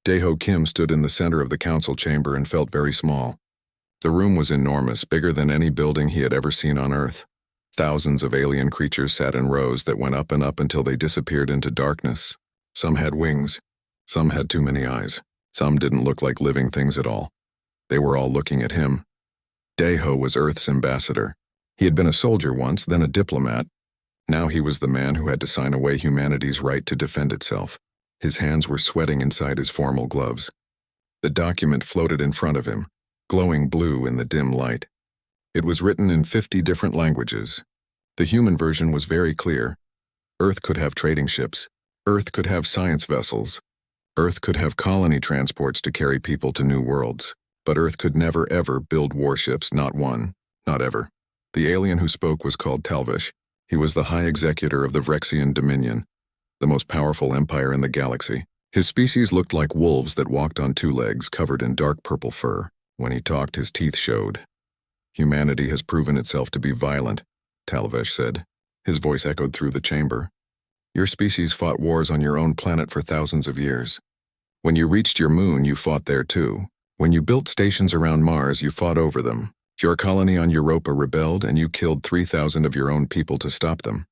Daeho Kim stood in the center of the council chamber and felt very small. The room was enormous, bigger than any building he had ever seen on Earth. Thousands of alien creatures sat in rows that went up and up until they disappeared into darkness. Some had wings. Some had too many eyes. Some didn't look like living things at all. They were all looking at him. Daeho was Earth's ambassador. He had been a soldier once, then a diplomat. Now he was the man who had to sign away humanity's right to defend itself. His hands were sweating inside his formal gloves. The document floated in front of him, glowing blue in the dim light. It was written in 50 different languages. The human version was very clear. Earth could have trading ships. Earth could have science vessels. Earth could have colony transports to carry people to new worlds. But Earth could never ever build warships, not one, not ever. The alien who spoke was called Talvish. He was the high executor of the Vrexian Dominion, the most powerful empire in the galaxy. His species looked like wolves that walked on two legs, covered in dark purple fur. When he talked, his teeth showed. Humanity has proven itself to be violent, Talvish said. His voice echoed through the chamber. Your species fought wars on your own planet for thousands of years. When you reached your moon, you fought there too. When you built stations around Mars, you fought over them. Your colony on Europa rebelled, and you killed 3,000 of your own people to stop them.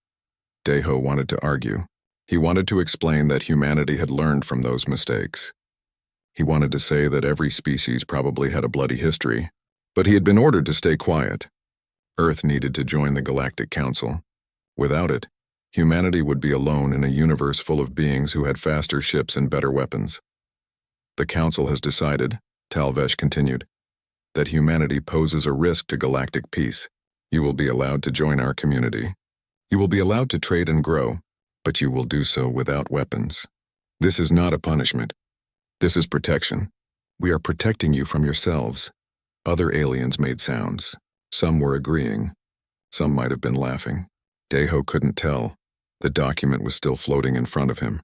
Daeho wanted to argue. He wanted to explain that humanity had learned from those mistakes. He wanted to say that every species probably had a bloody history, but he had been ordered to stay quiet. Earth needed to join the Galactic Council. Without it, humanity would be alone in a universe full of beings who had faster ships and better weapons. The Council has decided, Talvish continued, that humanity poses a risk to galactic peace. You will be allowed to join our community. You will be allowed to trade and grow, but you will do so without weapons. This is not a punishment. This is protection. We are protecting you from yourselves. Other aliens made sounds. Some were agreeing. Some might have been laughing. Daeho couldn't tell. The document was still floating in front of him.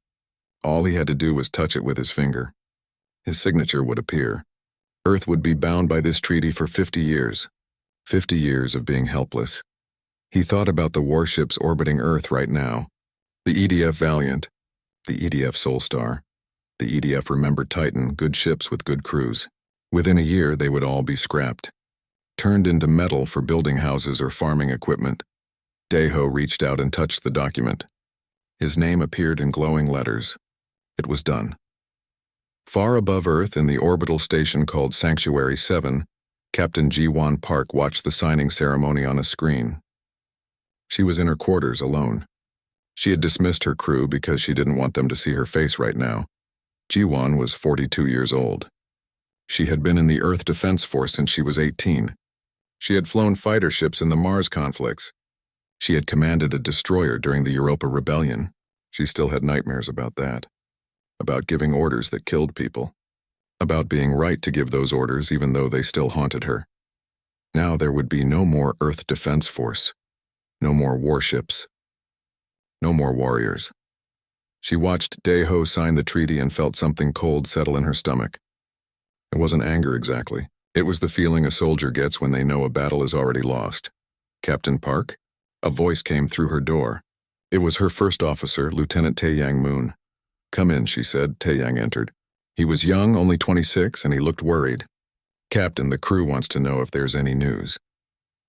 All he had to do was touch it with his finger. His signature would appear. Earth would be bound by this treaty for 50 years. 50 years of being helpless. He thought about the warships orbiting Earth right now. The EDF Valiant, the EDF Soulstar, the EDF Remember Titan, good ships with good crews. Within a year, they would all be scrapped, turned into metal for building houses or farming equipment. Daeho reached out and touched the document. His name appeared in glowing letters. It was done. Far above Earth in the orbital station called Sanctuary 7, Captain Ji-Won Park watched the signing ceremony on a screen. She was in her quarters alone. She had dismissed her crew because she didn't want them to see her face right now. Ji-Won was 42 years old. She had been in the Earth Defense Force since she was 18. She had flown fighter ships in the Mars conflicts. She had commanded a destroyer during the Europa Rebellion. She still had nightmares about that. About giving orders that killed people. About being right to give those orders even though they still haunted her. Now there would be no more Earth Defense Force. No more warships. No more warriors. She watched Daeho sign the treaty and felt something cold settle in her stomach. It wasn't anger exactly. It was the feeling a soldier gets when they know a battle is already lost. Captain Park? A voice came through her door. It was her first officer, Lieutenant Tae-Yang Moon. Come in, she said. Tae-Yang entered. He was young, only 26, and he looked worried. Captain, the crew wants to know if there's any news.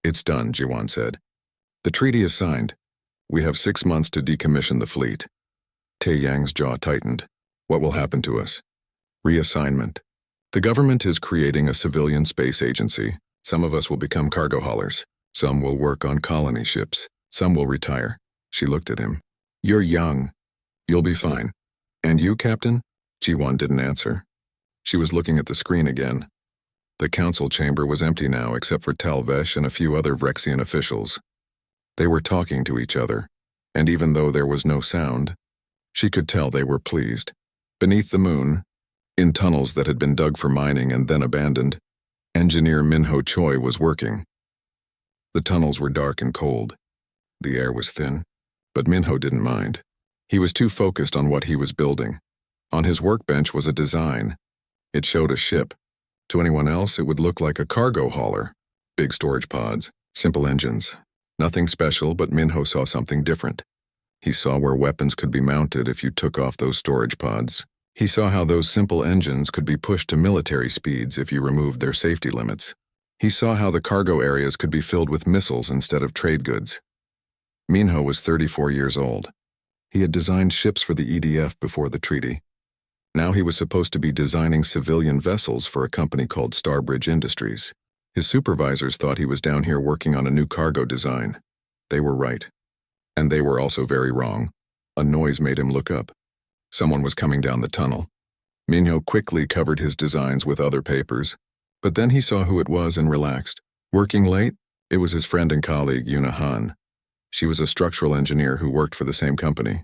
It's done, Ji-Won said. The treaty is signed. We have 6 months to decommission the fleet. Tae-Yang's jaw tightened. What will happen to us? Reassignment. The government is creating a civilian space agency. Some of us will become cargo haulers. Some will work on colony ships. Some will retire. She looked at him. You're young. You'll be fine. And you, Captain? Ji-Won didn't answer. She was looking at the screen again. The council chamber was empty now except for Talvish and a few other Vrexian officials. They were talking to each other, and even though there was no sound, she could tell they were pleased. Beneath the moon, in tunnels that had been dug for mining and then abandoned, engineer Minho Choi was working. The tunnels were dark and cold. The air was thin, but Minho didn't mind. He was too focused on what he was building. On his workbench was a design. It showed a ship. To anyone else, it would look like a cargo hauler. Big storage pods, simple engines. Nothing special, but Minho saw something different. He saw where weapons could be mounted if you took off those storage pods. He saw how those simple engines could be pushed to military speeds if you removed their safety limits. He saw how the cargo areas could be filled with missiles instead of trade goods. Minho was 34 years old. He had designed ships for the EDF before the treaty. Now he was supposed to be designing civilian vessels for a company called Starbridge Industries. His supervisors thought he was down here working on a new cargo design. They were right. And they were also very wrong. A noise made him look up. Someone was coming down the tunnel. Minho quickly covered his designs with other papers, but then he saw who it was and relaxed. Working late? It was his friend and colleague, Yuna Han. She was a structural engineer who worked for the same company.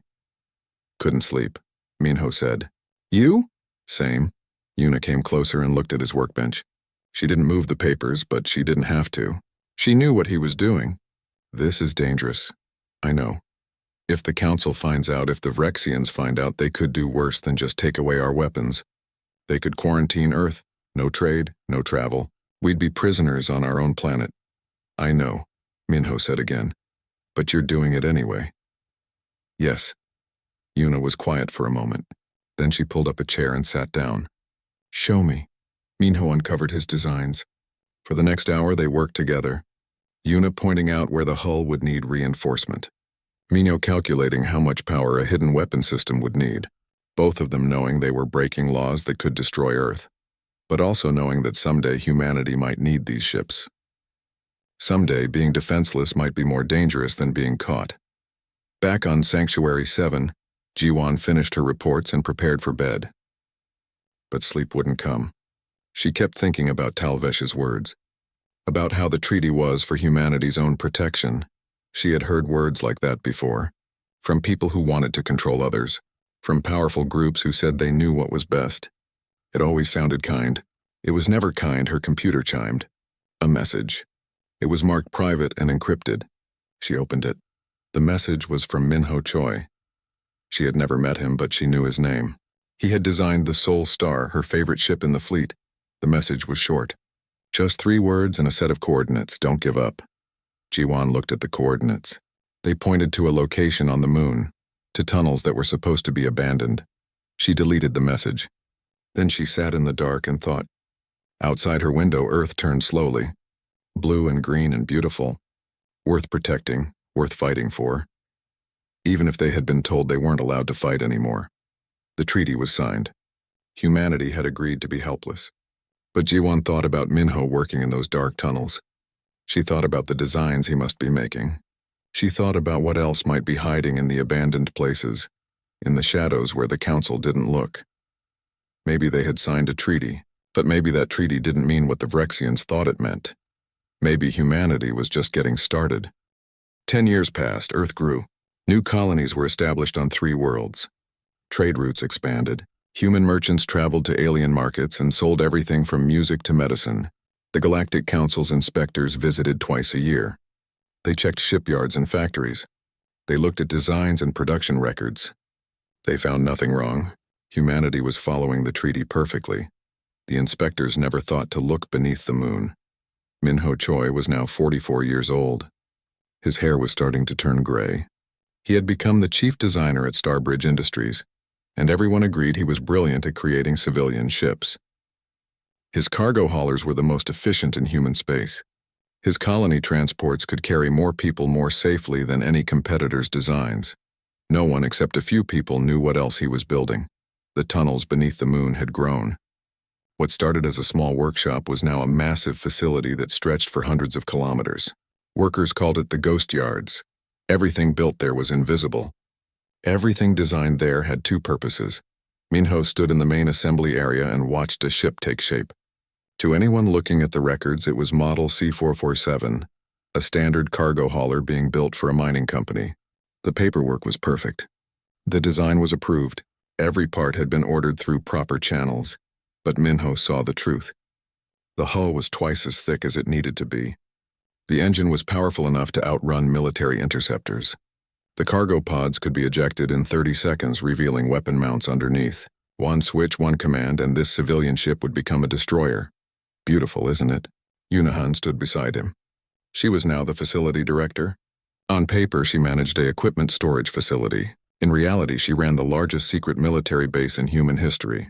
Couldn't sleep, Minho said. You? Same. Yuna came closer and looked at his workbench. She didn't move the papers, but she didn't have to. She knew what he was doing. This is dangerous. I know. If the Council finds out, if the Vrexians find out, they could do worse than just take away our weapons. They could quarantine Earth. No trade, no travel. We'd be prisoners on our own planet. I know, Minho said again. But you're doing it anyway. Yes. Yuna was quiet for a moment. Then she pulled up a chair and sat down. Show me. Minho uncovered his designs. For the next hour they worked together. Yuna pointing out where the hull would need reinforcement. Minho calculating how much power a hidden weapon system would need, both of them knowing they were breaking laws that could destroy Earth, but also knowing that someday humanity might need these ships. Someday being defenseless might be more dangerous than being caught. Back on Sanctuary 7, Jiwan finished her reports and prepared for bed. But sleep wouldn't come. She kept thinking about Talvesh's words, about how the treaty was for humanity's own protection. She had heard words like that before, from people who wanted to control others, from powerful groups who said they knew what was best. It always sounded kind. It was never kind, her computer chimed. A message. It was marked private and encrypted. She opened it. The message was from Minho Choi. She had never met him, but she knew his name. He had designed the Soul Star, her favorite ship in the fleet. The message was short. Just 3 words and a set of coordinates. Don't give up. Jiwan looked at the coordinates. They pointed to a location on the moon, to tunnels that were supposed to be abandoned. She deleted the message. Then she sat in the dark and thought. Outside her window, Earth turned slowly. Blue and green and beautiful. Worth protecting, worth fighting for. Even if they had been told they weren't allowed to fight anymore. The treaty was signed. Humanity had agreed to be helpless. But Jiwan thought about Minho working in those dark tunnels. She thought about the designs he must be making. She thought about what else might be hiding in the abandoned places, in the shadows where the Council didn't look. Maybe they had signed a treaty, but maybe that treaty didn't mean what the Vrexians thought it meant. Maybe humanity was just getting started. 10 years passed, Earth grew. New colonies were established on 3 worlds. Trade routes expanded. Human merchants traveled to alien markets and sold everything from music to medicine. The Galactic Council's inspectors visited twice a year. They checked shipyards and factories. They looked at designs and production records. They found nothing wrong. Humanity was following the treaty perfectly. The inspectors never thought to look beneath the moon. Minho Choi was now 44 years old. His hair was starting to turn gray. He had become the chief designer at Starbridge Industries, and everyone agreed he was brilliant at creating civilian ships. His cargo haulers were the most efficient in human space. His colony transports could carry more people more safely than any competitor's designs. No one except a few people knew what else he was building. The tunnels beneath the moon had grown. What started as a small workshop was now a massive facility that stretched for hundreds of kilometers. Workers called it the ghost yards. Everything built there was invisible. Everything designed there had 2 purposes. Minho stood in the main assembly area and watched a ship take shape. To anyone looking at the records, it was Model C447, a standard cargo hauler being built for a mining company. The paperwork was perfect. The design was approved. Every part had been ordered through proper channels. But Minho saw the truth. The hull was twice as thick as it needed to be. The engine was powerful enough to outrun military interceptors. The cargo pods could be ejected in 30 seconds, revealing weapon mounts underneath. One switch, one command, and this civilian ship would become a destroyer. Beautiful, isn't it? Yunahan stood beside him. She was now the facility director. On paper, she managed a equipment storage facility, In reality, she ran the largest secret military base in human history.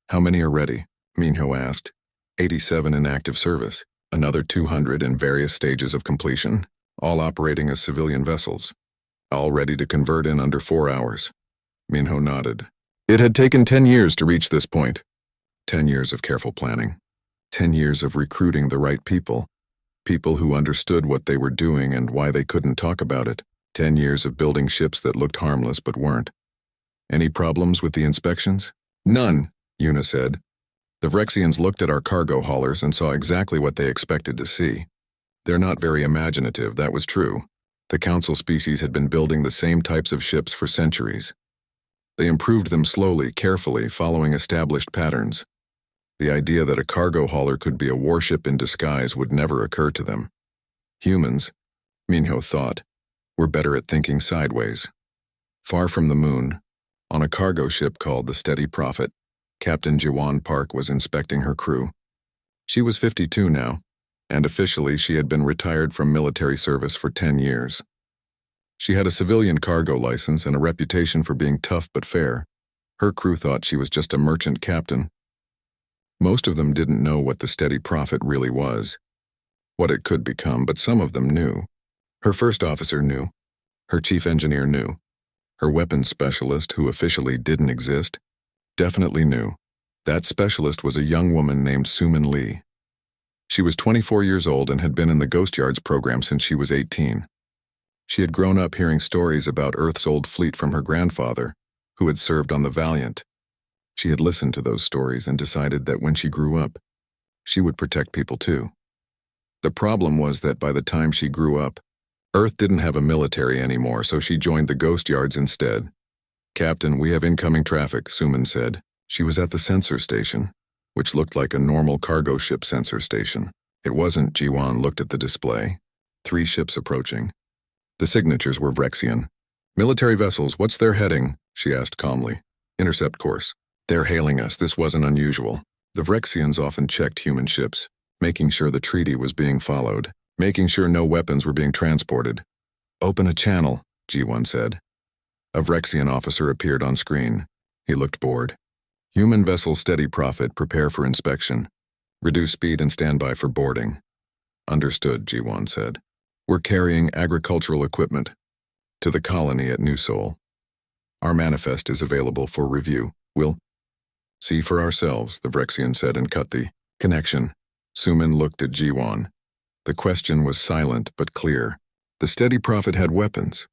How many are ready? Minho asked. 87 in active service, another 200 in various stages of completion, all operating as civilian vessels. All ready to convert in under 4 hours. Minho nodded. It had taken 10 years to reach this point. 10 years of careful planning. 10 years of recruiting the right people. People who understood what they were doing and why they couldn't talk about it. 10 years of building ships that looked harmless but weren't. Any problems with the inspections? None, Una said. The Vrexians looked at our cargo haulers and saw exactly what they expected to see. They're not very imaginative, that was true. The council species had been building the same types of ships for centuries. They improved them slowly, carefully, following established patterns. The idea that a cargo hauler could be a warship in disguise would never occur to them. Humans, Minho thought, were better at thinking sideways. Far from the moon, on a cargo ship called the Steady Prophet, Captain Jiwan Park was inspecting her crew. She was 52 now, and officially she had been retired from military service for 10 years. She had a civilian cargo license and a reputation for being tough but fair. Her crew thought she was just a merchant captain. Most of them didn't know what the Steady Prophet really was, what it could become, but some of them knew. Her first officer knew. Her chief engineer knew. Her weapons specialist, who officially didn't exist, definitely knew. That specialist was a young woman named Suman Lee. She was 24 years old and had been in the Ghost Yards program since she was 18. She had grown up hearing stories about Earth's old fleet from her grandfather, who had served on the Valiant. She had listened to those stories and decided that when she grew up, she would protect people too. The problem was that by the time she grew up, Earth didn't have a military anymore, so she joined the Ghost Yards instead. Captain, we have incoming traffic, Suman said. She was at the sensor station, which looked like a normal cargo ship sensor station. It wasn't. Jiwan looked at the display. 3 ships approaching. The signatures were Vrexian. Military vessels, what's their heading? She asked calmly. Intercept course. They're hailing us. This wasn't unusual. The Vrexians often checked human ships, making sure the treaty was being followed, making sure no weapons were being transported. Open a channel, G1 said. A Vrexian officer appeared on screen. He looked bored. Human vessel Steady Prophet, prepare for inspection. Reduce speed and stand by for boarding. Understood, G1 said. We're carrying agricultural equipment to the colony at New Sol. Our manifest is available for review. We'll see for ourselves, the Vrexian said and cut the connection. Suman looked at Jiwan. The question was silent but clear. The Steady Prophet had weapons.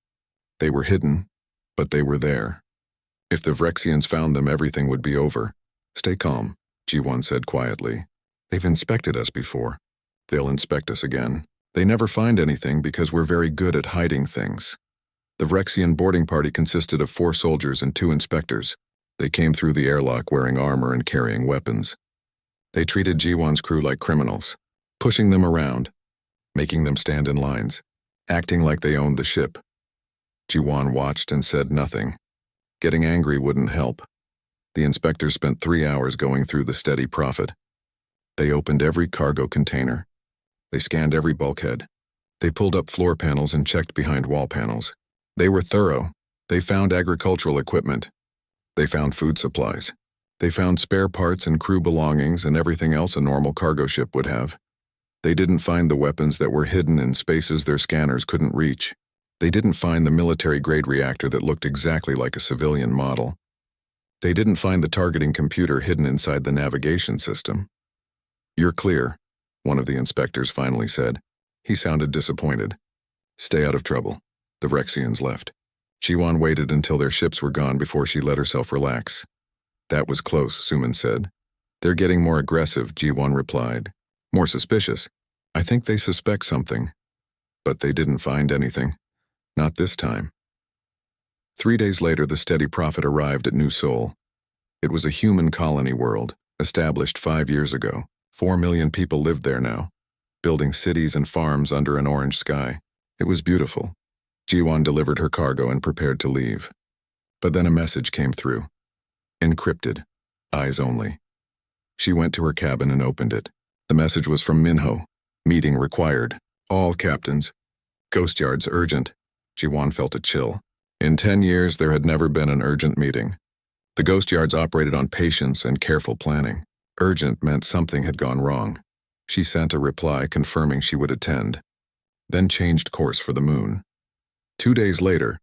They were hidden, but they were there. If the Vrexians found them, everything would be over. Stay calm, G1 said quietly. They've inspected us before. They'll inspect us again. They never find anything because we're very good at hiding things. The Vrexian boarding party consisted of 4 soldiers and 2 inspectors. They came through the airlock wearing armor and carrying weapons. They treated G1's crew like criminals, pushing them around, making them stand in lines, acting like they owned the ship. G1 watched and said nothing. Getting angry wouldn't help. The inspectors spent 3 hours going through the Steady Prophet. They opened every cargo container. They scanned every bulkhead. They pulled up floor panels and checked behind wall panels. They were thorough. They found agricultural equipment. They found food supplies. They found spare parts and crew belongings and everything else a normal cargo ship would have. They didn't find the weapons that were hidden in spaces their scanners couldn't reach. They didn't find the military-grade reactor that looked exactly like a civilian model. They didn't find the targeting computer hidden inside the navigation system. You're clear, one of the inspectors finally said. He sounded disappointed. Stay out of trouble. The Vrexians left. Jiwan waited until their ships were gone before she let herself relax. That was close, Suman said. They're getting more aggressive, G1 replied. More suspicious. I think they suspect something. But they didn't find anything. Not this time. 3 days later, the Steady Prophet arrived at New Sol. It was a human colony world, established 5 years ago. 4 million people lived there now, building cities and farms under an orange sky. It was beautiful. Jiwan delivered her cargo and prepared to leave. But then a message came through. Encrypted. Eyes only. She went to her cabin and opened it. The message was from Minho. Meeting required. All captains. Ghost Yards urgent. Jiwan felt a chill. In 10 years, there had never been an urgent meeting. The ghost yards operated on patience and careful planning. Urgent meant something had gone wrong. She sent a reply confirming she would attend, then changed course for the moon. 2 days later,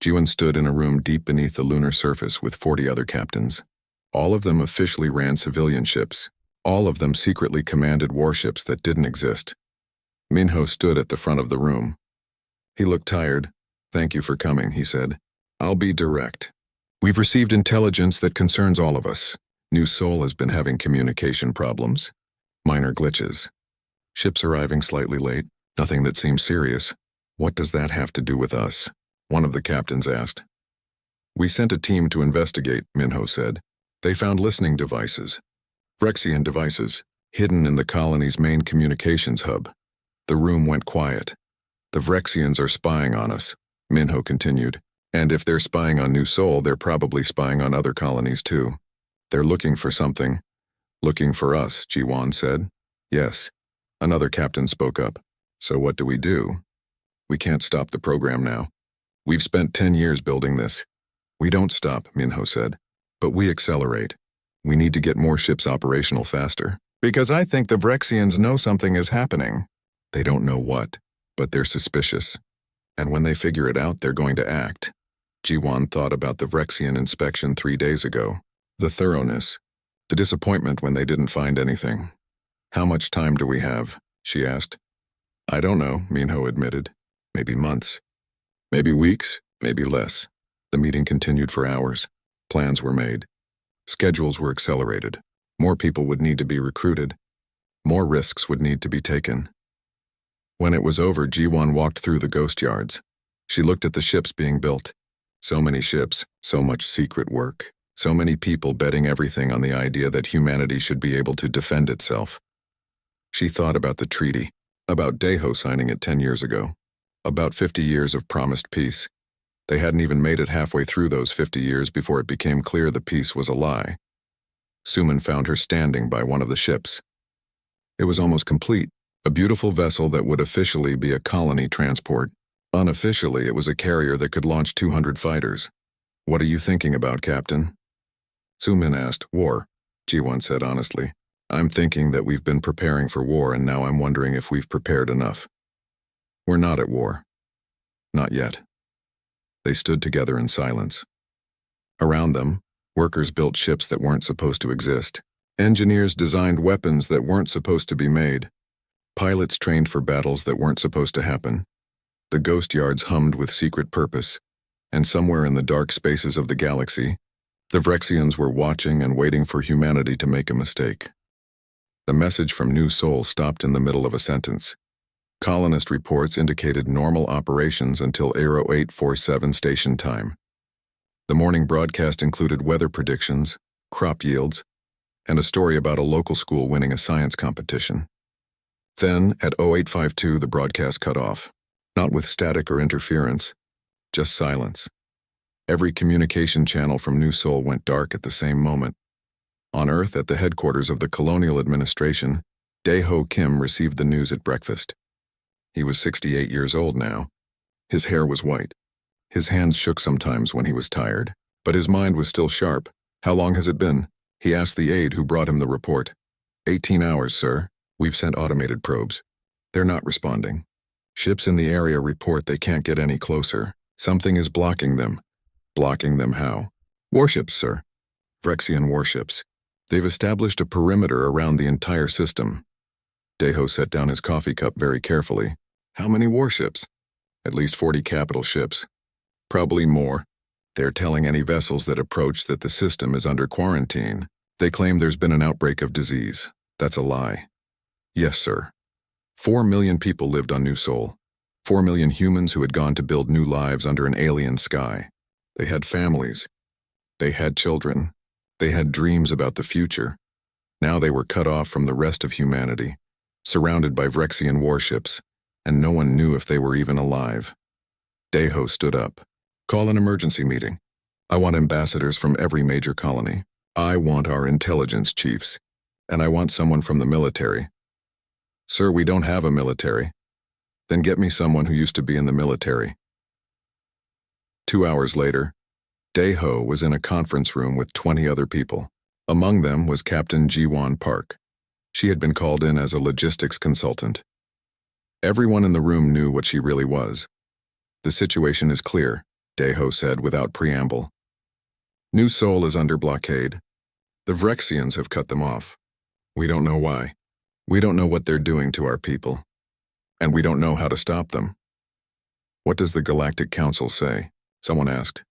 Jiwon stood in a room deep beneath the lunar surface with 40 other captains. All of them officially ran civilian ships. All of them secretly commanded warships that didn't exist. Minho stood at the front of the room. He looked tired. "Thank you for coming," he said. "I'll be direct. We've received intelligence that concerns all of us. New Seoul has been having communication problems. Minor glitches. Ships arriving slightly late. Nothing that seems serious. What does that have to do with us?" one of the captains asked. "We sent a team to investigate," Minho said. "They found listening devices. Vrexian devices, hidden in the colony's main communications hub." The room went quiet. "The Vrexians are spying on us," Minho continued. "And if they're spying on New Seoul, they're probably spying on other colonies too. They're looking for something." "Looking for us," Jiwon said. "Yes." Another captain spoke up. "So what do we do?" "We can't stop the program now. We've spent 10 years building this." "We don't stop," Minho said. "But we accelerate. We need to get more ships operational faster. Because I think the Vrexians know something is happening. They don't know what, but they're suspicious. And when they figure it out, they're going to act." Jiwon thought about the Vrexian inspection 3 days ago. The thoroughness. The disappointment when they didn't find anything. "How much time do we have?" she asked. "I don't know," Minho admitted. "Maybe months. Maybe weeks, maybe less." The meeting continued for hours. Plans were made. Schedules were accelerated. More people would need to be recruited. More risks would need to be taken. When it was over, Jiwon walked through the ghost yards. She looked at the ships being built. So many ships, so much secret work, so many people betting everything on the idea that humanity should be able to defend itself. She thought about the treaty, about Daeho signing it 10 years ago, about 50 years of promised peace. They hadn't even made it halfway through those 50 years before it became clear the peace was a lie. Suman found her standing by one of the ships. It was almost complete, a beautiful vessel that would officially be a colony transport. Unofficially, it was a carrier that could launch 200 fighters. "What are you thinking about, Captain?" Suman asked. "War," Jiwon said honestly. "I'm thinking that we've been preparing for war, and now I'm wondering if we've prepared enough." "We're not at war. Not yet." They stood together in silence. Around them, workers built ships that weren't supposed to exist. Engineers designed weapons that weren't supposed to be made. Pilots trained for battles that weren't supposed to happen. The ghost yards hummed with secret purpose, and somewhere in the dark spaces of the galaxy, the Vrexians were watching and waiting for humanity to make a mistake. The message from New Seoul stopped in the middle of a sentence. Colonist reports indicated normal operations until Aero 847 station time. The morning broadcast included weather predictions, crop yields, and a story about a local school winning a science competition. Then, at 0852, the broadcast cut off, not with static or interference, just silence. Every communication channel from New Seoul went dark at the same moment. On Earth, at the headquarters of the Colonial Administration, Daeho Kim received the news at breakfast. He was 68 years old now. His hair was white. His hands shook sometimes when he was tired, but his mind was still sharp. "How long has it been?" he asked the aide who brought him the report. 18 hours, sir. We've sent automated probes. They're not responding. Ships in the area report they can't get any closer. Something is blocking them. Blocking them how? Warships, sir. Vrexian warships. They've established a perimeter around the entire system. Daeho set down his coffee cup very carefully. "How many warships?" "At least 40 capital ships. Probably more. They're telling any vessels that approach that the system is under quarantine. They claim there's been an outbreak of disease. That's a lie." "Yes, sir. 4 million people lived on New Seoul. 4 million humans who had gone to build new lives under an alien sky. They had families. They had children. They had dreams about the future. Now they were cut off from the rest of humanity, surrounded by Vrexian warships, and no one knew if they were even alive." Daeho stood up. "Call an emergency meeting. I want ambassadors from every major colony. I want our intelligence chiefs. And I want someone from the military." "Sir, we don't have a military." "Then get me someone who used to be in the military." 2 hours later, Dae-ho was in a conference room with 20 other people. Among them was Captain Ji-won Park. She had been called in as a logistics consultant. Everyone in the room knew what she really was. "The situation is clear," Dae-ho said without preamble. "New Seoul is under blockade. The Vrexians have cut them off. We don't know why. We don't know what they're doing to our people. And we don't know how to stop them." "What does the Galactic Council say?" someone asked.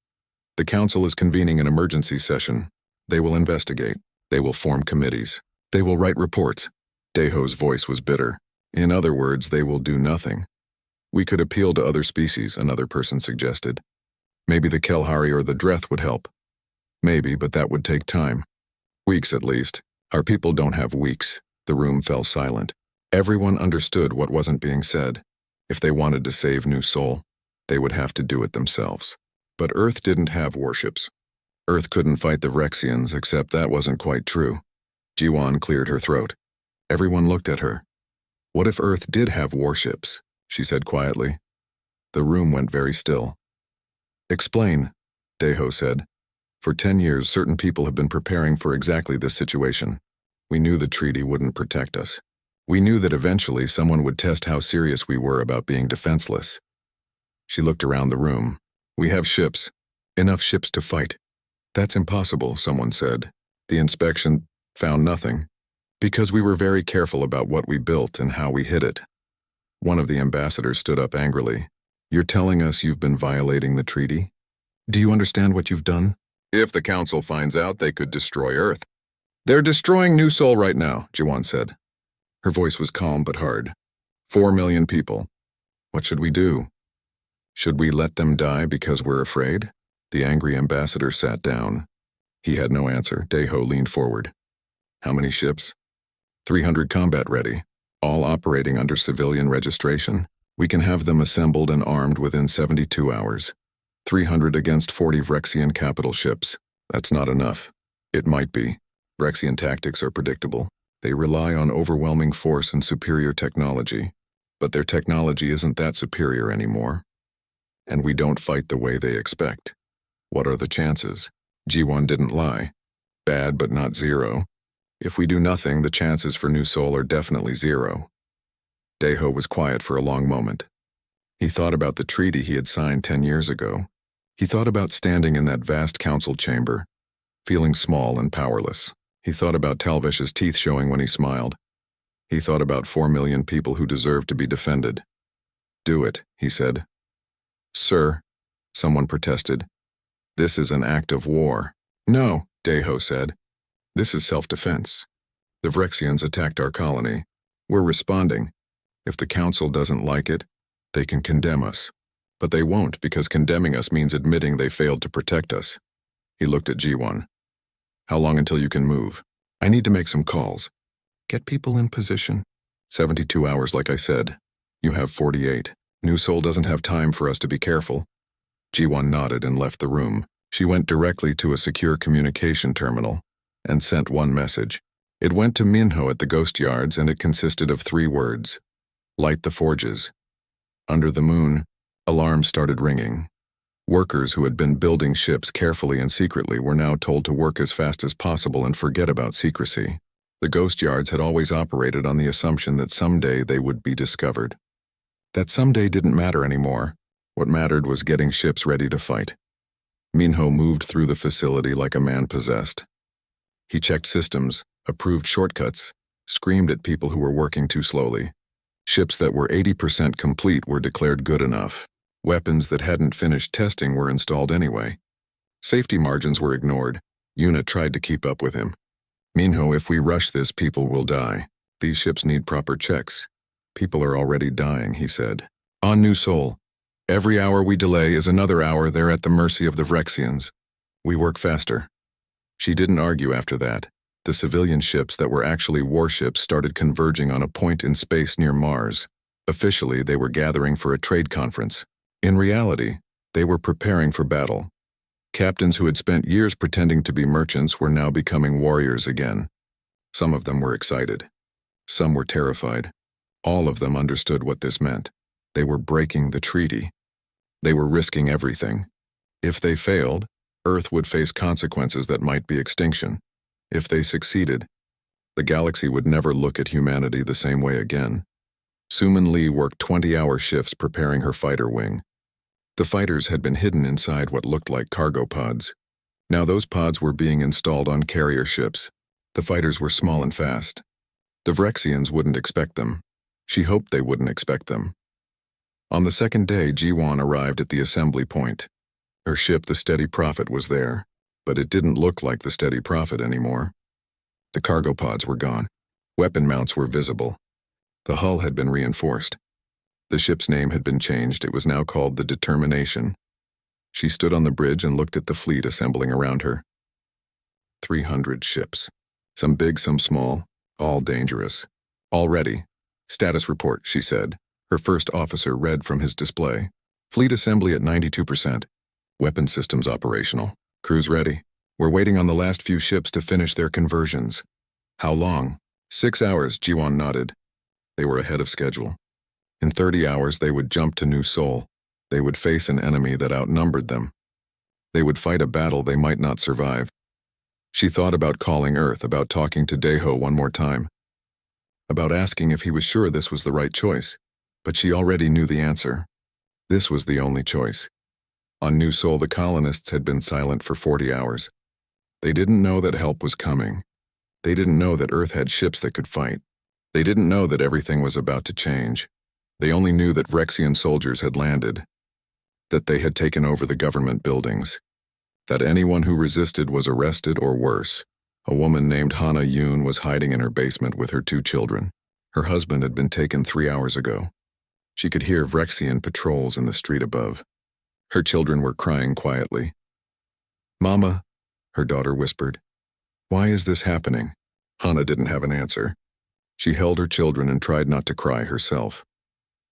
"The Council is convening an emergency session. They will investigate. They will form committees. They will write reports." Dae-ho's voice was bitter. "In other words, they will do nothing." "We could appeal to other species," another person suggested. "Maybe the Kelhari or the Dreth would help." "Maybe, but that would take time. Weeks at least. Our people don't have weeks." The room fell silent. Everyone understood what wasn't being said. If they wanted to save New Seoul, they would have to do it themselves. But Earth didn't have warships. Earth couldn't fight the Vrexians, except that wasn't quite true. Ji-won cleared her throat. Everyone looked at her. "What if Earth did have warships?" she said quietly. The room went very still. "Explain," Dae-ho said. "For 10 years, certain people have been preparing for exactly this situation. We knew the treaty wouldn't protect us. We knew that eventually someone would test how serious we were about being defenseless." She looked around the room. "We have ships. Enough ships to fight." "That's impossible," someone said. "The inspection found nothing. Because we were very careful about what we built and how we hid it." One of the ambassadors stood up angrily. "You're telling us you've been violating the treaty? Do you understand what you've done? If the Council finds out, they could destroy Earth." "They're destroying New Seoul right now," Ji-won said. Her voice was calm but hard. 4 million people. What should we do? Should we let them die because we're afraid?" The angry ambassador sat down. He had no answer. Dae-ho leaned forward. "How many ships?" 300 combat ready, all operating under civilian registration. We can have them assembled and armed within 72 hours. 300 against 40 Vrexian capital ships. That's not enough. It might be. Vrexian tactics are predictable. They rely on overwhelming force and superior technology. But their technology isn't that superior anymore. And we don't fight the way they expect. What are the chances? Ji-won didn't lie. Bad but not zero. If we do nothing, the chances for New Seoul are definitely zero. Dae-ho was quiet for a long moment. He thought about the treaty he had signed 10 years ago. He thought about standing in that vast council chamber, feeling small and powerless. He thought about Talvesh's teeth showing when he smiled. He thought about 4 million people who deserved to be defended. "Do it," he said. "Sir," someone protested. "This is an act of war." "No," Dae-ho said. "This is self-defense. The Vrexians attacked our colony. We're responding. If the Council doesn't like it, they can condemn us. But they won't, because condemning us means admitting they failed to protect us." He looked at Ji-won. "How long until you can move?" "I need to make some calls." "Get people in position." 72 hours, like I said. You have 48. New Seoul doesn't have time for us to be careful." Ji-won nodded and left the room. She went directly to a secure communication terminal and sent one message. It went to Minho at the Ghost Yards, and it consisted of 3 words. "Light the forges." Under the moon, alarms started ringing. Workers who had been building ships carefully and secretly were now told to work as fast as possible and forget about secrecy. The Ghost Yards had always operated on the assumption that someday they would be discovered. That someday didn't matter anymore. What mattered was getting ships ready to fight. Minho moved through the facility like a man possessed. He checked systems, approved shortcuts, screamed at people who were working too slowly. Ships that were 80% complete were declared good enough. Weapons that hadn't finished testing were installed anyway. Safety margins were ignored. Yuna tried to keep up with him. "Minho, if we rush this, people will die. These ships need proper checks. People are already dying," he said. "On New Seoul. Every hour we delay is another hour they're at the mercy of the Vrexians. We work faster." She didn't argue after that. The civilian ships that were actually warships started converging on a point in space near Mars. Officially, they were gathering for a trade conference. In reality, they were preparing for battle. Captains who had spent years pretending to be merchants were now becoming warriors again. Some of them were excited. Some were terrified. All of them understood what this meant. They were breaking the treaty. They were risking everything. If they failed, Earth would face consequences that might be extinction. If they succeeded, the galaxy would never look at humanity the same way again. Suman Lee worked 20-hour shifts preparing her fighter wing. The fighters had been hidden inside what looked like cargo pods. Now those pods were being installed on carrier ships. The fighters were small and fast. The Vrexians wouldn't expect them. She hoped they wouldn't expect them. On the second day, Ji-won arrived at the assembly point. Her ship, the Steady Prophet, was there, but it didn't look like the Steady Prophet anymore. The cargo pods were gone. Weapon mounts were visible. The hull had been reinforced. The ship's name had been changed. It was now called the Determination. She stood on the bridge and looked at the fleet assembling around her. 300 ships. Some big, some small, all dangerous. All ready. Status report, she said. Her first officer read from his display. Fleet assembly at 92%. Weapon systems operational. Crews ready. We're waiting on the last few ships to finish their conversions. How long? 6 hours, Ji-won nodded. They were ahead of schedule. In 30 hours, they would jump to New Seoul. They would face an enemy that outnumbered them. They would fight a battle they might not survive. She thought about calling Earth, about talking to Daeho one more time, about asking if he was sure this was the right choice, but she already knew the answer. This was the only choice. On New Seoul, the colonists had been silent for 40 hours. They didn't know that help was coming. They didn't know that Earth had ships that could fight. They didn't know that everything was about to change. They only knew that Vrexian soldiers had landed, that they had taken over the government buildings, that anyone who resisted was arrested or worse. A woman named Hana Yoon was hiding in her basement with her 2 children. Her husband had been taken 3 hours ago. She could hear Vrexian patrols in the street above. Her children were crying quietly. "Mama," her daughter whispered. "Why is this happening?" Hana didn't have an answer. She held her children and tried not to cry herself.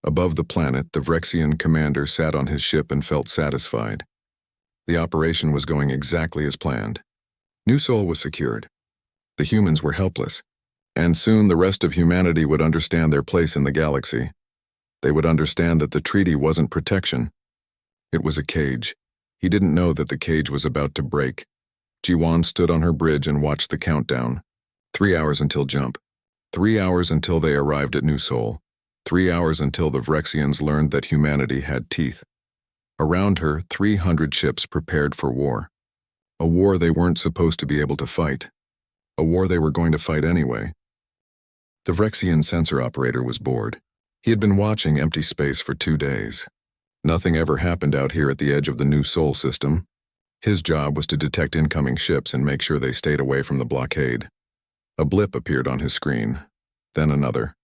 Above the planet, the Vrexian commander sat on his ship and felt satisfied. The operation was going exactly as planned. New Seoul was secured. The humans were helpless, and soon the rest of humanity would understand their place in the galaxy. They would understand that the treaty wasn't protection. It was a cage. He didn't know that the cage was about to break. Ji-won stood on her bridge and watched the countdown. 3 hours until jump. 3 hours until they arrived at New Seoul. 3 hours until the Vrexians learned that humanity had teeth. Around her, 300 ships prepared for war. A war they weren't supposed to be able to fight. A war they were going to fight anyway. The Vrexian sensor operator was bored. He had been watching empty space for 2 days. Nothing ever happened out here at the edge of the New Seoul system. His job was to detect incoming ships and make sure they stayed away from the blockade. A blip appeared on his screen, then another.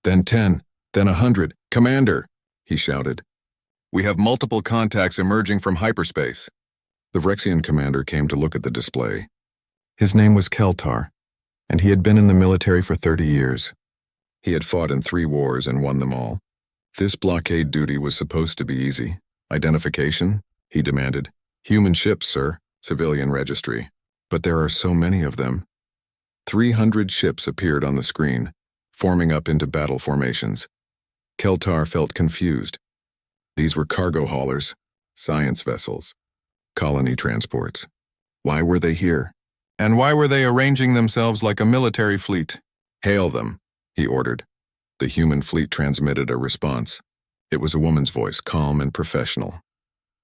Then 10, then 100. "Commander!" he shouted. "We have multiple contacts emerging from hyperspace." The Vrexian commander came to look at the display. His name was Keltar, and he had been in the military for 30 years. He had fought in 3 wars and won them all. This blockade duty was supposed to be easy. "Identification?" he demanded. "Human ships, sir. Civilian registry. But there are so many of them." 300 ships appeared on the screen, forming up into battle formations. Keltar felt confused. These were cargo haulers, science vessels, colony transports. Why were they here? And why were they arranging themselves like a military fleet? "Hail them," he ordered. The human fleet transmitted a response. It was a woman's voice, calm and professional.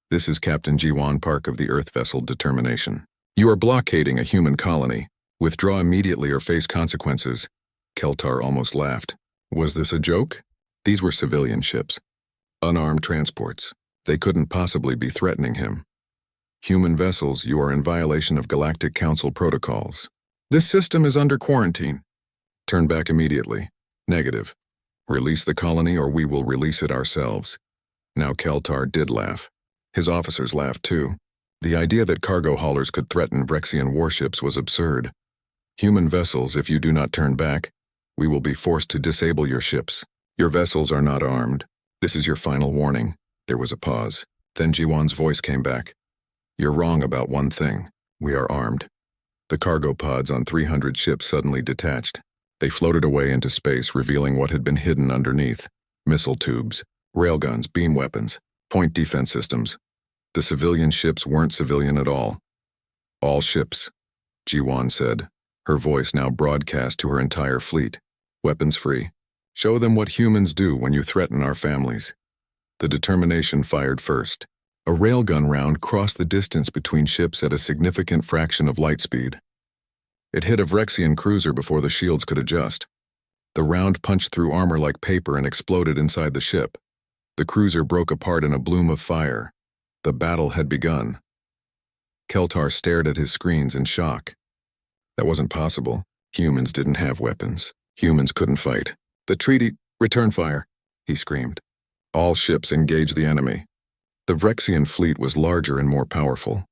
"This is Captain Ji-won Park of the Earth vessel Determination. You are blockading a human colony. Withdraw immediately or face consequences." Keltar almost laughed. Was this a joke? These were civilian ships. Unarmed transports. They couldn't possibly be threatening him. "Human vessels, you are in violation of Galactic Council protocols. This system is under quarantine. Turn back immediately. Negative. Release the colony or we will release it ourselves." Now Keltar did laugh. His officers laughed too. The idea that cargo haulers could threaten Vrexian warships was absurd. "Human vessels, if you do not turn back, we will be forced to disable your ships. Your vessels are not armed. This is your final warning." There was a pause. Then Ji-won's voice came back. "You're wrong about one thing. We are armed." The cargo pods on 300 ships suddenly detached. They floated away into space, revealing what had been hidden underneath. Missile tubes, railguns, beam weapons, point defense systems. The civilian ships weren't civilian at all. All ships, Jiwan said, her voice now broadcast to her entire fleet. Weapons free. Show them what humans do when you threaten our families. The Determination fired first. A railgun round crossed the distance between ships at a significant fraction of light speed. It hit a Vrexian cruiser before the shields could adjust. The round punched through armor like paper and exploded inside the ship. The cruiser broke apart in a bloom of fire. The battle had begun. Keltar stared at his screens in shock. That wasn't possible. Humans didn't have weapons. Humans couldn't fight. The treaty, return fire, he screamed. All ships engaged the enemy. The Vrexian fleet was larger and more powerful.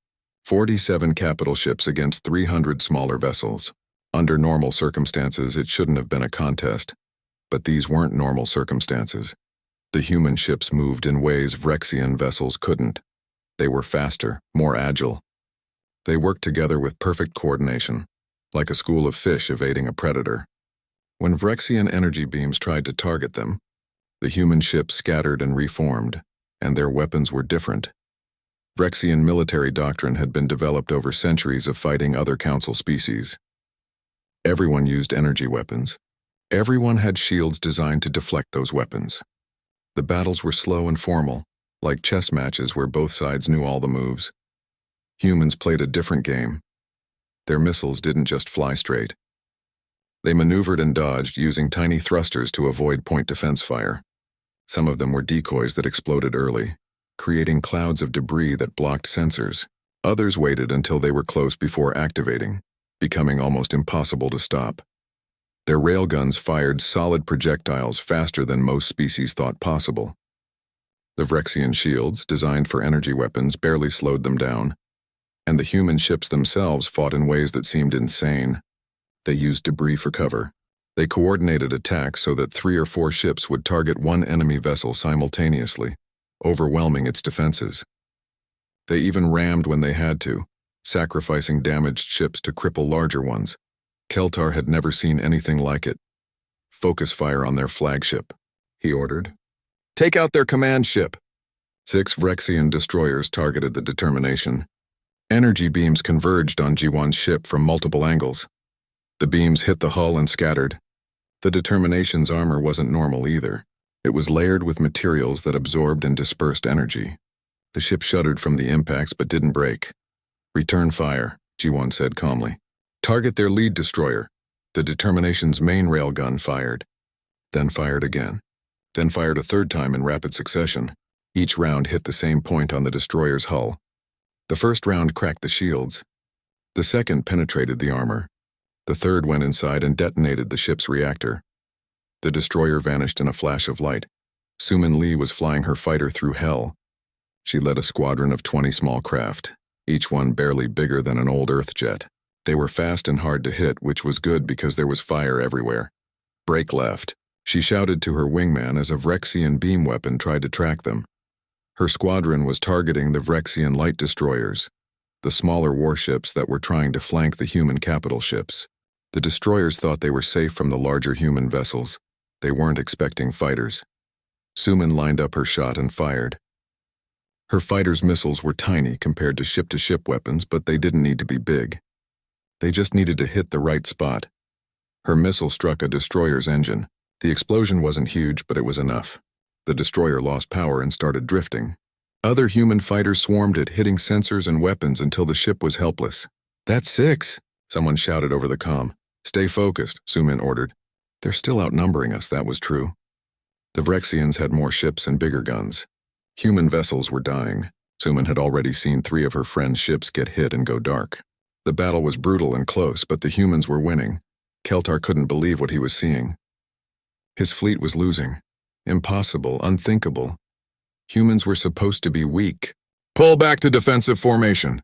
47 capital ships against 300 smaller vessels. Under normal circumstances, it shouldn't have been a contest. But these weren't normal circumstances. The human ships moved in ways Vrexian vessels couldn't. They were faster, more agile. They worked together with perfect coordination, like a school of fish evading a predator. When Vrexian energy beams tried to target them, the human ships scattered and reformed, and their weapons were different. Vrexian military doctrine had been developed over centuries of fighting other council species. Everyone used energy weapons. Everyone had shields designed to deflect those weapons. The battles were slow and formal, like chess matches where both sides knew all the moves. Humans played a different game. Their missiles didn't just fly straight. They maneuvered and dodged using tiny thrusters to avoid point defense fire. Some of them were decoys that exploded early, creating clouds of debris that blocked sensors. Others waited until they were close before activating, becoming almost impossible to stop. Their railguns fired solid projectiles faster than most species thought possible. The Vrexian shields, designed for energy weapons, barely slowed them down, and the human ships themselves fought in ways that seemed insane. They used debris for cover. They coordinated attacks so that 3 or 4 ships would target one enemy vessel simultaneously, overwhelming its defenses. They even rammed when they had to, sacrificing damaged ships to cripple larger ones. Keltar had never seen anything like it. Focus fire on their flagship, he ordered. Take out their command ship. 6 Vrexian destroyers targeted the Determination. Energy beams converged on Jiwan's ship from multiple angles. The beams hit the hull and scattered. The Determination's armor wasn't normal either. It was layered with materials that absorbed and dispersed energy. The ship shuddered from the impacts but didn't break. Return fire, Jiwan said calmly. Target their lead destroyer. The Determination's main railgun fired. Then fired again. Then fired a third time in rapid succession. Each round hit the same point on the destroyer's hull. The first round cracked the shields. The second penetrated the armor. The third went inside and detonated the ship's reactor. The destroyer vanished in a flash of light. Sumin Lee was flying her fighter through hell. She led a squadron of 20 small craft, each one barely bigger than an old Earth jet. They were fast and hard to hit, which was good because there was fire everywhere. Break left, she shouted to her wingman as a Vrexian beam weapon tried to track them. Her squadron was targeting the Vrexian light destroyers, the smaller warships that were trying to flank the human capital ships. The destroyers thought they were safe from the larger human vessels. They weren't expecting fighters. Sumin lined up her shot and fired. Her fighters' missiles were tiny compared to ship-to-ship weapons, but they didn't need to be big. They just needed to hit the right spot. Her missile struck a destroyer's engine. The explosion wasn't huge, but it was enough. The destroyer lost power and started drifting. Other human fighters swarmed it, hitting sensors and weapons until the ship was helpless. That's 6, someone shouted over the comm. Stay focused, Sumin ordered. They're still outnumbering us, that was true. The Vrexians had more ships and bigger guns. Human vessels were dying. Sumin had already seen 3 of her friends' ships get hit and go dark. The battle was brutal and close, but the humans were winning. Keltar couldn't believe what he was seeing. His fleet was losing. Impossible, unthinkable. Humans were supposed to be weak. Pull back to defensive formation,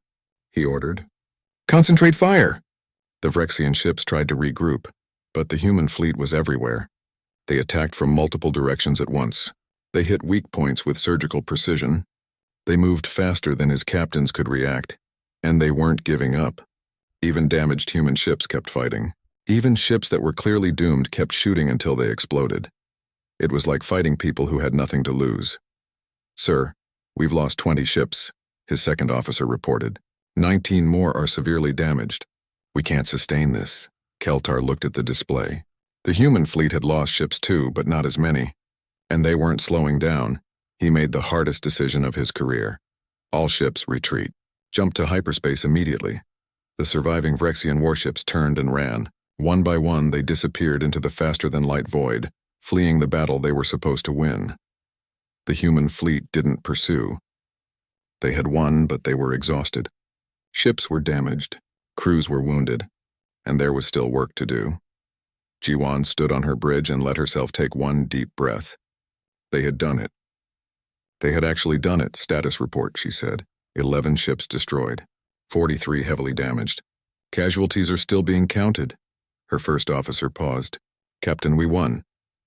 he ordered. Concentrate fire. The Vrexian ships tried to regroup, but the human fleet was everywhere. They attacked from multiple directions at once. They hit weak points with surgical precision. They moved faster than his captains could react, and they weren't giving up. Even damaged human ships kept fighting. Even ships that were clearly doomed kept shooting until they exploded. It was like fighting people who had nothing to lose. Sir, we've lost 20 ships, his second officer reported. 19 more are severely damaged. We can't sustain this. Keltar looked at the display. The human fleet had lost ships too, but not as many. And they weren't slowing down. He made the hardest decision of his career. All ships retreat. Jump to hyperspace immediately. The surviving Vrexian warships turned and ran. One by one, they disappeared into the faster-than-light void, fleeing the battle they were supposed to win. The human fleet didn't pursue. They had won, but they were exhausted. Ships were damaged, crews were wounded, and there was still work to do. Jiwan stood on her bridge and let herself take one deep breath. They had done it. They had actually done it, status report, she said. 11 ships destroyed, 43 heavily damaged. Casualties are still being counted. Her first officer paused. Captain, we won.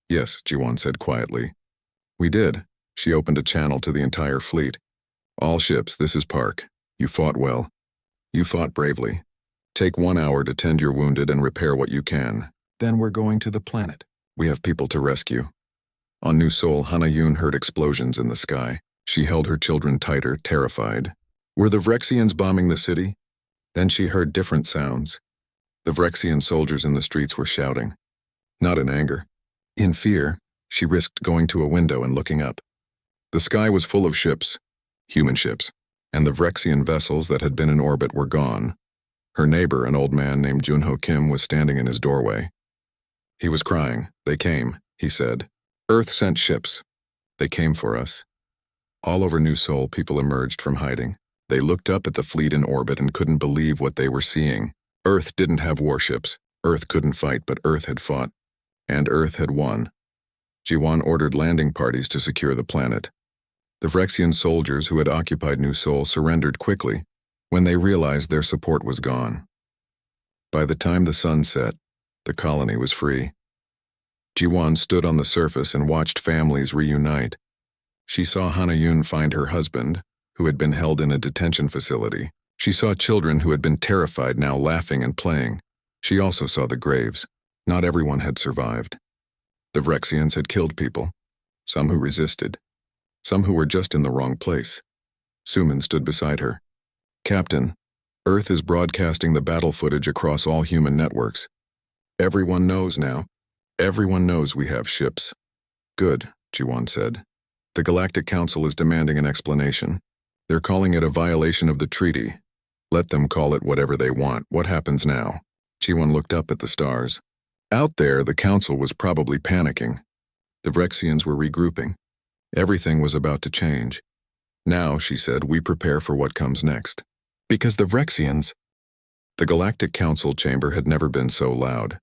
Yes, Jiwan said quietly. We did. She opened a channel to the entire fleet. All ships, this is Park. You fought well. You fought bravely. Take 1 hour to tend your wounded and repair what you can. Then we're going to the planet. We have people to rescue. On New Sol, Hana Yun heard explosions in the sky. She held her children tighter, terrified. Were the Vrexians bombing the city? Then she heard different sounds. The Vrexian soldiers in the streets were shouting. Not in anger. In fear, she risked going to a window and looking up. The sky was full of ships, human ships, and the Vrexian vessels that had been in orbit were gone. Her neighbor, an old man named Junho Kim, was standing in his doorway. He was crying. They came, he said. Earth sent ships. They came for us. All over New Sol, people emerged from hiding. They looked up at the fleet in orbit and couldn't believe what they were seeing. Earth didn't have warships. Earth couldn't fight, but Earth had fought. And Earth had won. Jiwan ordered landing parties to secure the planet. The Vrexian soldiers who had occupied New Sol surrendered quickly when they realized their support was gone. By the time the sun set, the colony was free. Jiwan stood on the surface and watched families reunite. She saw Hana Yun find her husband, who had been held in a detention facility. She saw children who had been terrified now laughing and playing. She also saw the graves. Not everyone had survived. The Vrexians had killed people, some who resisted, some who were just in the wrong place. Suman stood beside her. Captain, Earth is broadcasting the battle footage across all human networks. Everyone knows now. Everyone knows we have ships. Good, Jiwan said. The Galactic Council is demanding an explanation. They're calling it a violation of the treaty. Let them call it whatever they want. What happens now? Jiwan looked up at the stars. Out there, the Council was probably panicking. The Vrexians were regrouping. Everything was about to change. Now, she said, we prepare for what comes next. Because the Vrexians... The Galactic Council chamber had never been so loud.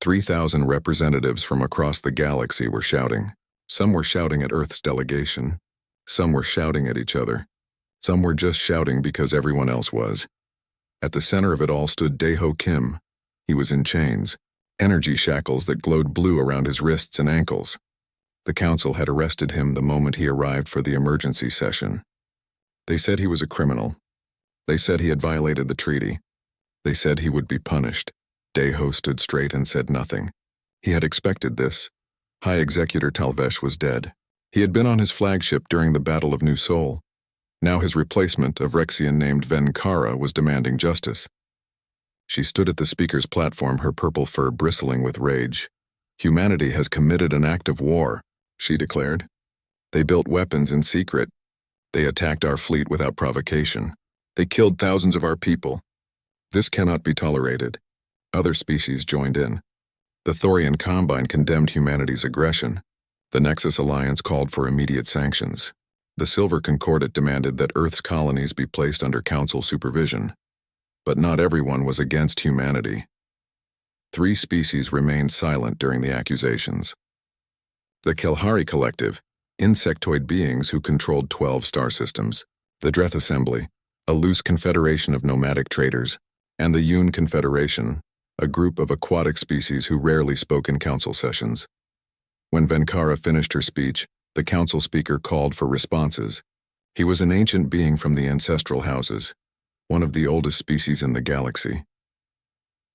3,000 representatives from across the galaxy were shouting. Some were shouting at Earth's delegation. Some were shouting at each other. Some were just shouting because everyone else was. At the center of it all stood Daeho Kim. He was in chains, energy shackles that glowed blue around his wrists and ankles. The council had arrested him the moment he arrived for the emergency session. They said he was a criminal. They said he had violated the treaty. They said he would be punished. Daeho stood straight and said nothing. He had expected this. High Executor Talvesh was dead. He had been on his flagship during the Battle of New Sol. Now his replacement, a Vrexian named Venkara, was demanding justice. She stood at the speaker's platform, her purple fur bristling with rage. Humanity has committed an act of war, she declared. They built weapons in secret. They attacked our fleet without provocation. They killed thousands of our people. This cannot be tolerated. Other species joined in. The Thorian Combine condemned humanity's aggression. The Nexus Alliance called for immediate sanctions. The Silver Concordat demanded that Earth's colonies be placed under Council supervision. But not everyone was against humanity. 3 species remained silent during the accusations. The Kelhari Collective, insectoid beings who controlled 12 star systems. The Dreth Assembly, a loose confederation of nomadic traders. And the Yun Confederation, a group of aquatic species who rarely spoke in council sessions. When Venkara finished her speech, the council speaker called for responses. He was an ancient being from the ancestral houses, one of the oldest species in the galaxy.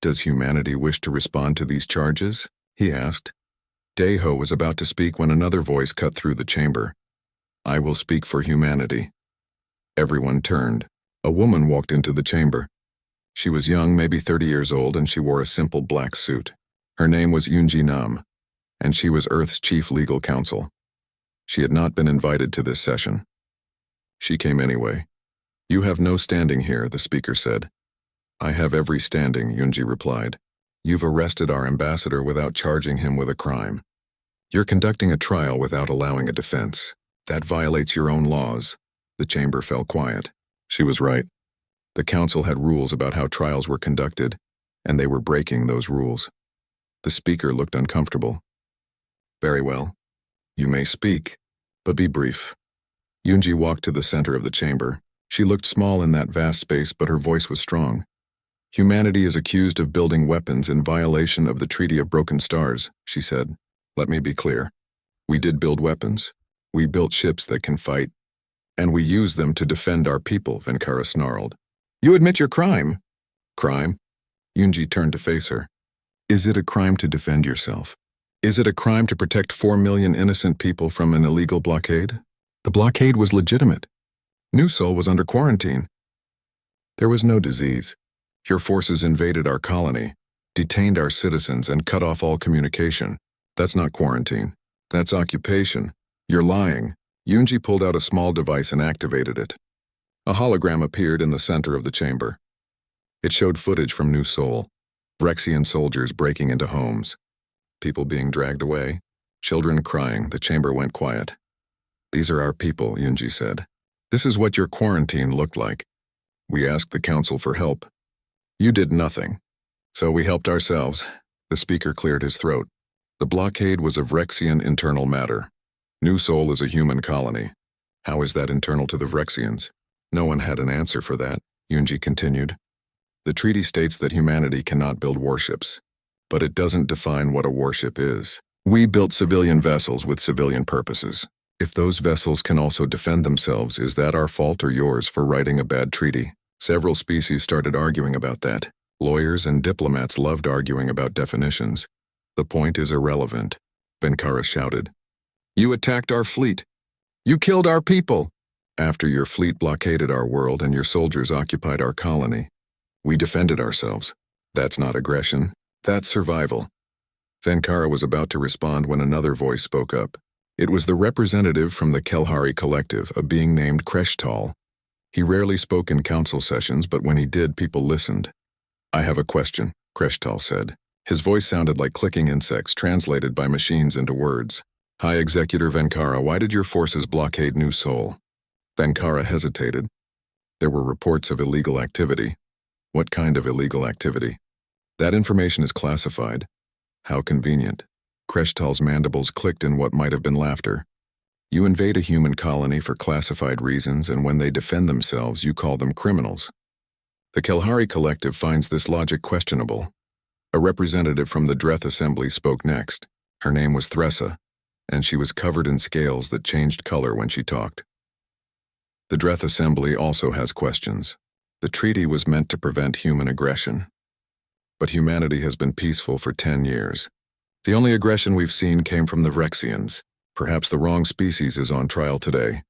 Does humanity wish to respond to these charges? He asked. Daeho was about to speak when another voice cut through the chamber. I will speak for humanity. Everyone turned. A woman walked into the chamber. She was young, maybe 30 years old, and she wore a simple black suit. Her name was Yoonji Nam, and she was Earth's chief legal counsel. She had not been invited to this session. She came anyway. "You have no standing here," the speaker said. "I have every standing," Yoonji replied. "You've arrested our ambassador without charging him with a crime. You're conducting a trial without allowing a defense. That violates your own laws." The chamber fell quiet. She was right. The council had rules about how trials were conducted, and they were breaking those rules. The speaker looked uncomfortable. "Very well. You may speak, but be brief." Yoonji walked to the center of the chamber. She looked small in that vast space, but her voice was strong. "Humanity is accused of building weapons in violation of the Treaty of Broken Stars," she said. "Let me be clear. We did build weapons. We built ships that can fight, and we use them to defend our people," Venkara snarled. "You admit your crime." "Crime?" Yoonji turned to face her. "Is it a crime to defend yourself? Is it a crime to protect 4 million innocent people from an illegal blockade? The blockade was legitimate. New Seoul was under quarantine. There was no disease. Your forces invaded our colony, detained our citizens, and cut off all communication. That's not quarantine. That's occupation. You're lying." Yoonji pulled out a small device and activated it. A hologram appeared in the center of the chamber. It showed footage from New Seoul. Vrexian soldiers breaking into homes. People being dragged away. Children crying. The chamber went quiet. "These are our people," Yoonji said. "This is what your quarantine looked like. We asked the council for help. You did nothing. So we helped ourselves." The speaker cleared his throat. "The blockade was a Vrexian internal matter. New Seoul is a human colony. How is that internal to the Vrexians?" "No one had an answer for that," Yoonji continued. "The treaty states that humanity cannot build warships, but it doesn't define what a warship is. We built civilian vessels with civilian purposes. If those vessels can also defend themselves, is that our fault or yours for writing a bad treaty?" Several species started arguing about that. Lawyers and diplomats loved arguing about definitions. "The point is irrelevant," Venkara shouted. "You attacked our fleet. You killed our people. After your fleet blockaded our world and your soldiers occupied our colony, we defended ourselves. That's not aggression. That's survival." Venkara was about to respond when another voice spoke up. It was the representative from the Kelhari Collective, a being named Kreshtal. He rarely spoke in council sessions, but when he did, people listened. "I have a question," Kreshtal said. His voice sounded like clicking insects translated by machines into words. "High Executor Venkara, why did your forces blockade New Seoul?" Venkara hesitated. There were reports of illegal activity. "What kind of illegal activity?" "That information is classified." "How convenient." Kreshtal's mandibles clicked in what might have been laughter. "You invade a human colony for classified reasons, and when they defend themselves, you call them criminals. The Kelhari Collective finds this logic questionable." A representative from the Dreth Assembly spoke next. Her name was Thressa, and she was covered in scales that changed color when she talked. "The Dreth Assembly also has questions. The treaty was meant to prevent human aggression. But humanity has been peaceful for 10 years. The only aggression we've seen came from the Vrexians. Perhaps the wrong species is on trial today."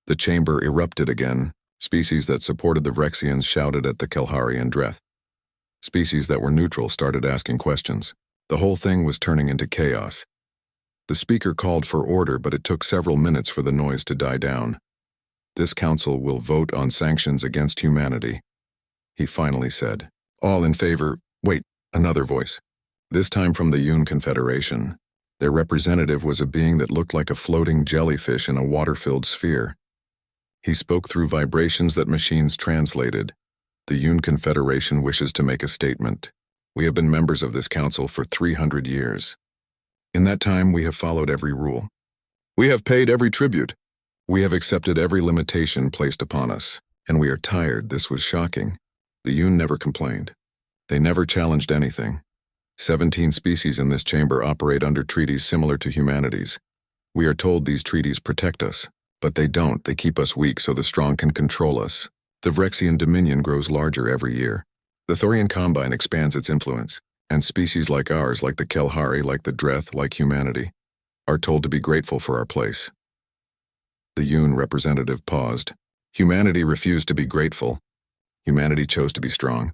The chamber erupted again. Species that supported the Vrexians shouted at the Kelhari and Dreth. Species that were neutral started asking questions. The whole thing was turning into chaos. The speaker called for order, but it took several minutes for the noise to die down. "This council will vote on sanctions against humanity," he finally said. "All in favor—" Wait, another voice. This time from the Yoon Confederation. Their representative was a being that looked like a floating jellyfish in a water-filled sphere. He spoke through vibrations that machines translated. "The Yoon Confederation wishes to make a statement. We have been members of this council for 300 years. In that time, we have followed every rule. We have paid every tribute. We have accepted every limitation placed upon us, and we are tired. This was shocking. The Yoon never complained. They never challenged anything. 17 species in this chamber operate under treaties similar to humanity's. We are told these treaties protect us, but they don't. They keep us weak so the strong can control us. The Vrexian dominion grows larger every year. The Thorian Combine expands its influence, and species like ours, like the Kelhari, like the Dreth, like humanity, are told to be grateful for our place." The Yoon representative paused. Humanity refused to be grateful. Humanity chose to be strong.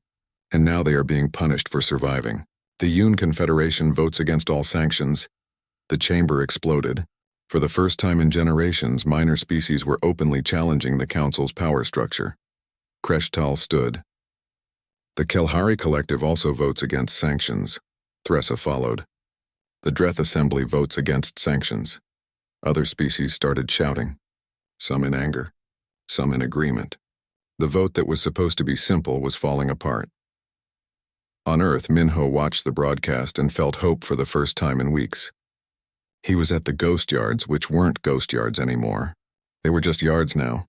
And now they are being punished for surviving. The UN Confederation votes against all sanctions. The chamber exploded. For the first time in generations, minor species were openly challenging the Council's power structure. Kreshtal stood. The Kelhari Collective also votes against sanctions. Thressa followed. The Dreth Assembly votes against sanctions. Other species started shouting. Some in anger. Some in agreement. The vote that was supposed to be simple was falling apart. On Earth, Minho watched the broadcast and felt hope for the first time in weeks. He was at the ghost yards, which weren't ghost yards anymore. They were just yards now.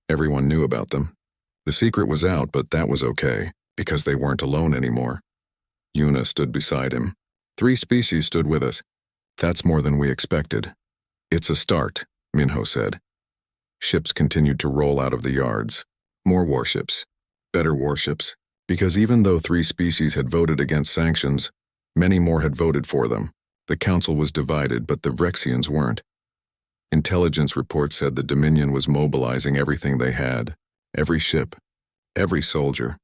Everyone knew about them. The secret was out, but that was okay, because they weren't alone anymore. Yuna stood beside him. 3 species stood with us. That's more than we expected. It's a start, Minho said. Ships continued to roll out of the yards. More warships. Better warships. Because even though 3 species had voted against sanctions, many more had voted for them. The council was divided, but the Vrexians weren't. Intelligence reports said the Dominion was mobilizing everything they had. Every ship. Every soldier.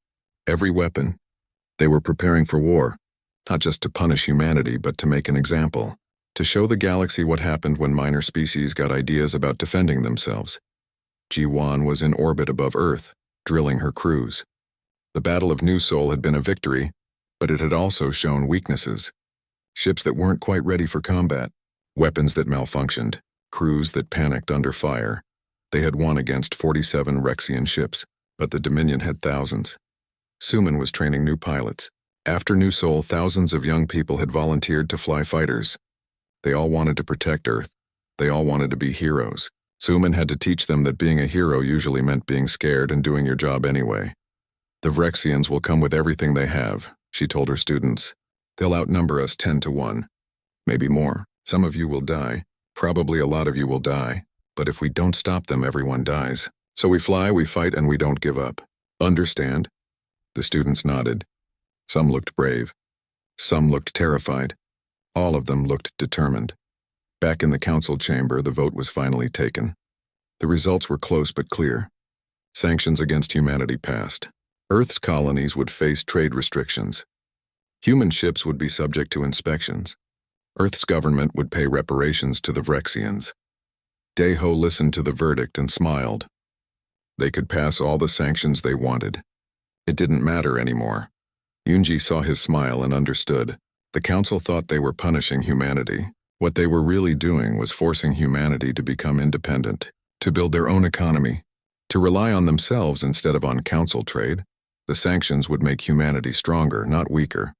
Every weapon. They were preparing for war. Not just to punish humanity, but to make an example. To show the galaxy what happened when minor species got ideas about defending themselves. G1 was in orbit above Earth, drilling her crews. The Battle of New Sol had been a victory, but it had also shown weaknesses. Ships that weren't quite ready for combat, weapons that malfunctioned, crews that panicked under fire. They had won against 47 Rexian ships, but the Dominion had thousands. Suman was training new pilots. After New Sol, thousands of young people had volunteered to fly fighters. They all wanted to protect Earth. They all wanted to be heroes. Suman had to teach them that being a hero usually meant being scared and doing your job anyway. The Vrexians will come with everything they have, she told her students. They'll outnumber us 10 to 1. Maybe more. Some of you will die. Probably a lot of you will die. But if we don't stop them, everyone dies. So we fly, we fight, and we don't give up. Understand? The students nodded. Some looked brave. Some looked terrified. All of them looked determined. Back in the council chamber, the vote was finally taken. The results were close but clear. Sanctions against humanity passed. Earth's colonies would face trade restrictions. Human ships would be subject to inspections. Earth's government would pay reparations to the Vrexians. Deho listened to the verdict and smiled. They could pass all the sanctions they wanted. It didn't matter anymore. Yunji saw his smile and understood. The council thought they were punishing humanity. What they were really doing was forcing humanity to become independent, to build their own economy, to rely on themselves instead of on council trade. The sanctions would make humanity stronger, not weaker.